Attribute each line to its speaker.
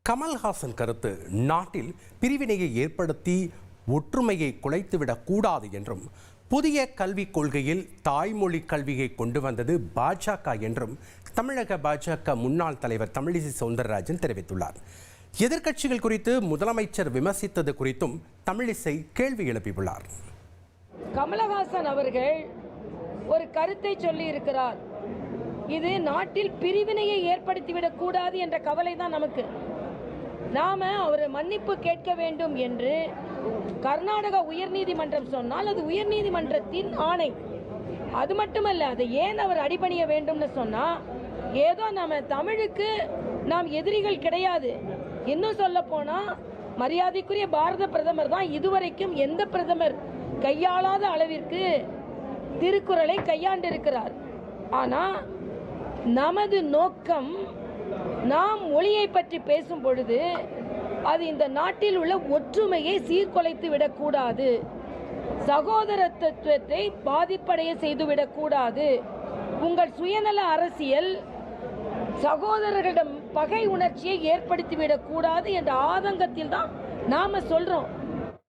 Speaker 1: கமல்ஹாசன் கருத்து நாட்டில் பிரிவினையை ஏற்படுத்தி ஒற்றுமையை குலைத்துவிடக் கூடாது என்றும் புதிய கல்விக் கொள்கையில் தாய்மொழி கல்வியை கொண்டு வந்தது பாஜக என்றும் தமிழக பாஜக முன்னாள் தலைவர் தமிழிசை சவுந்தரராஜன் தெரிவித்துள்ளார். எதிர்க்கட்சிகள் குறித்து முதலமைச்சர் விமர்சித்தது குறித்தும் தமிழிசை கேள்வி எழுப்பியுள்ளார்.
Speaker 2: கமலஹாசன் அவர்கள் ஒரு கருத்தை சொல்லி இருக்கிறார். இது நாட்டில் பிரிவினையை ஏற்படுத்திவிடக் கூடாது என்ற கவலை தான் நமக்கு. நாம அவர் மன்னிப்பு கேட்க வேண்டும் என்று கர்நாடக உயர்நீதிமன்றம் சொன்னால் அது உயர்நீதிமன்றத்தின் ஆணை. அது மட்டுமல்ல, அதை ஏன் அவர் அடிபணிய வேண்டும்னு சொன்னா, ஏதோ நம்ம தமிழுக்கு நாம் எதிரிகள் கிடையாது. இன்னும் சொல்ல போனா மரியாதைக்குரிய பாரத பிரதமர் தான் இதுவரைக்கும் எந்த பிரதமர் கையாளாத அளவிற்கு திருக்குறளை கையாண்டிருக்கிறார். ஆனா நமது நோக்கம், நாம் மொழியை பற்றி பேசும் பொழுது அது இந்த நாட்டில் உள்ள ஒற்றுமையை சீர்குலைத்து விடக்கூடாது, சகோதரத்துவத்தை பாதிப்படைய செய்துவிடக்கூடாது. உங்கள் சுயநல அரசியல் சகோதரர்களிடம் பகை உணர்ச்சியை ஏற்படுத்திவிடக்கூடாது என்ற ஆதங்கத்தில் தான் நாம சொல்றோம்.